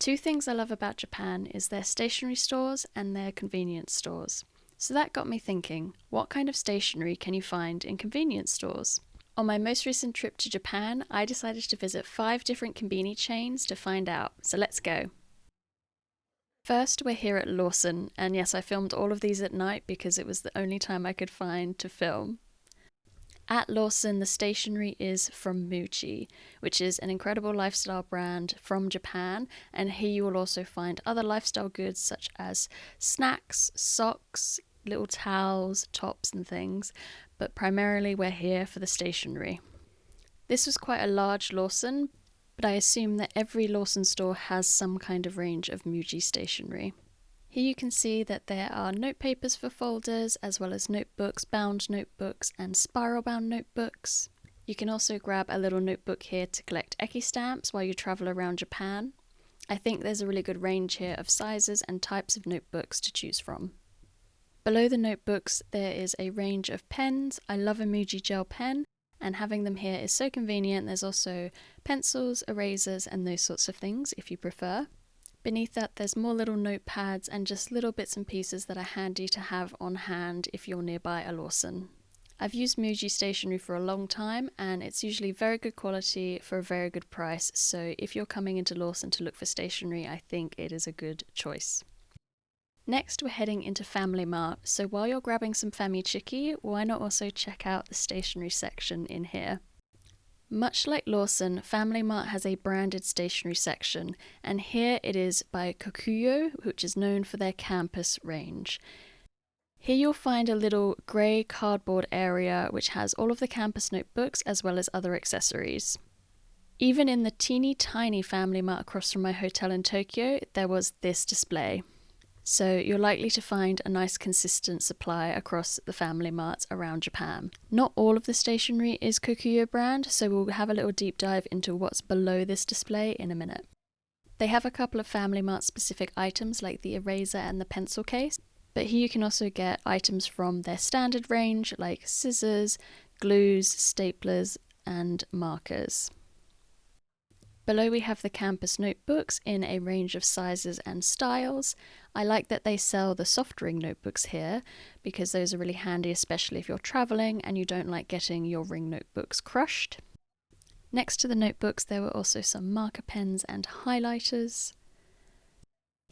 Two things I love about Japan is their stationery stores and their convenience stores. So that got me thinking, what kind of stationery can you find in convenience stores? On my most recent trip to Japan, I decided to visit 5 different konbini chains to find out, so let's go. First, we're here at Lawson, and yes, I filmed all of these at night because it was the only time I could find to film. At Lawson, the stationery is from Muji, which is an incredible lifestyle brand from Japan, and here you will also find other lifestyle goods such as snacks, socks, little towels, tops and things, but primarily we're here for the stationery. This was quite a large Lawson, but I assume that every Lawson store has some kind of range of Muji stationery. Here you can see that there are note papers for folders, as well as notebooks, bound notebooks, and spiral bound notebooks. You can also grab a little notebook here to collect eki stamps while you travel around Japan. I think there's a really good range here of sizes and types of notebooks to choose from. Below the notebooks there is a range of pens. I love a Muji gel pen, and having them here is so convenient. There's also pencils, erasers, and those sorts of things if you prefer. Beneath that there's more little notepads and just little bits and pieces that are handy to have on hand if you're nearby a Lawson. I've used Muji stationery for a long time and it's usually very good quality for a very good price, so if you're coming into Lawson to look for stationery, I think it is a good choice. Next we're heading into Family Mart, so while you're grabbing some famichiki, why not also check out the stationery section in here. Much like Lawson, Family Mart has a branded stationery section, and here it is by Kokuyo, which is known for their campus range. Here you'll find a little grey cardboard area which has all of the campus notebooks as well as other accessories. Even in the teeny tiny Family Mart across from my hotel in Tokyo, there was this display. So you're likely to find a nice consistent supply across the Family Marts around Japan. Not all of the stationery is Kokuyo brand, so we'll have a little deep dive into what's below this display in a minute. They have a couple of Family Mart specific items like the eraser and the pencil case, but here you can also get items from their standard range like scissors, glues, staplers, and markers. Below we have the campus notebooks in a range of sizes and styles. I like that they sell the soft ring notebooks here because those are really handy, especially if you're traveling and you don't like getting your ring notebooks crushed. Next to the notebooks there were also some marker pens and highlighters.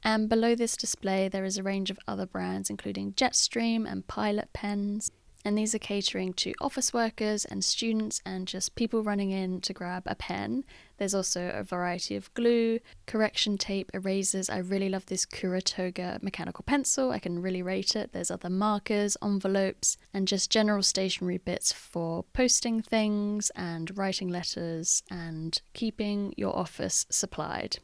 And below this display there is a range of other brands including Jetstream and Pilot pens. And these are catering to office workers and students and just people running in to grab a pen. There's also a variety of glue, correction tape, erasers. I really love this Kuratoga mechanical pencil. I can really rate it. There's other markers, envelopes, and just general stationery bits for posting things and writing letters and keeping your office supplied.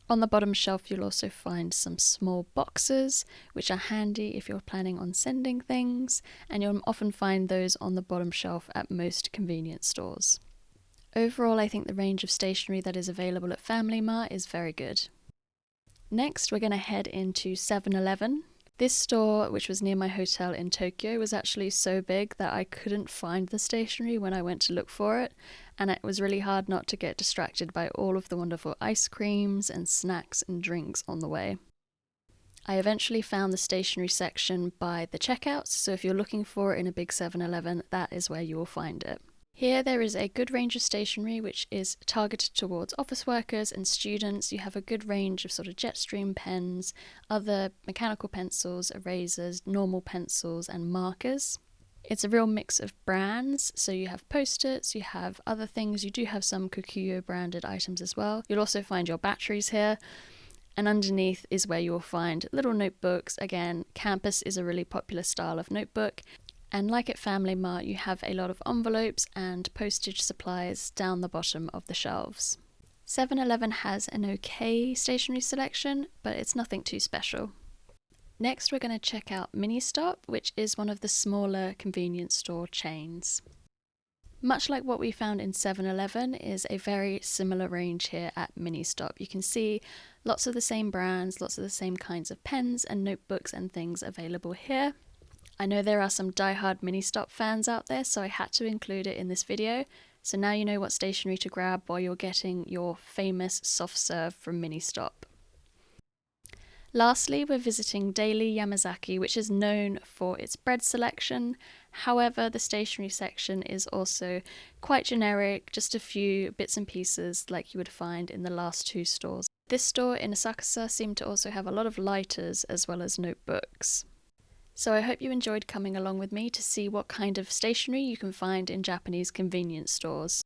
On the bottom shelf you'll also find some small boxes which are handy if you're planning on sending things, and you'll often find those on the bottom shelf at most convenience stores. Overall I think the range of stationery that is available at Family Mart is very good. Next we're going to head into 7-Eleven. This store, which was near my hotel in Tokyo, was actually so big that I couldn't find the stationery when I went to look for it, and it was really hard not to get distracted by all of the wonderful ice creams and snacks and drinks on the way. I eventually found the stationery section by the checkouts, so if you're looking for it in a big 7-Eleven, that is where you will find it. Here there is a good range of stationery which is targeted towards office workers and students. You have a good range of sort of Jetstream pens, other mechanical pencils, erasers, normal pencils and markers. It's a real mix of brands, so you have post-its, you have other things, you do have some Kokuyo branded items as well. You'll also find your batteries here, and underneath is where you'll find little notebooks. Again, campus is a really popular style of notebook. And like at Family Mart, you have a lot of envelopes and postage supplies down the bottom of the shelves. 7-Eleven has an okay stationery selection, but it's nothing too special. Next we're going to check out Ministop, which is one of the smaller convenience store chains. Much like what we found in 7-Eleven is a very similar range here at Ministop. You can see lots of the same brands, lots of the same kinds of pens and notebooks and things available here. I know there are some die-hard Ministop fans out there, so I had to include it in this video. So now you know what stationery to grab while you're getting your famous soft serve from Ministop. Lastly, we're visiting Daily Yamazaki, which is known for its bread selection. However, the stationery section is also quite generic, just a few bits and pieces like you would find in the last two stores. This store in Asakusa seemed to also have a lot of lighters as well as notebooks. So I hope you enjoyed coming along with me to see what kind of stationery you can find in Japanese convenience stores.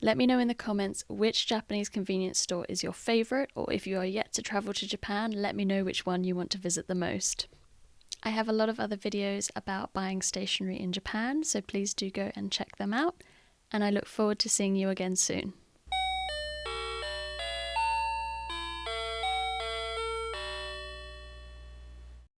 Let me know in the comments which Japanese convenience store is your favourite, or if you are yet to travel to Japan, let me know which one you want to visit the most. I have a lot of other videos about buying stationery in Japan, so please do go and check them out, and I look forward to seeing you again soon.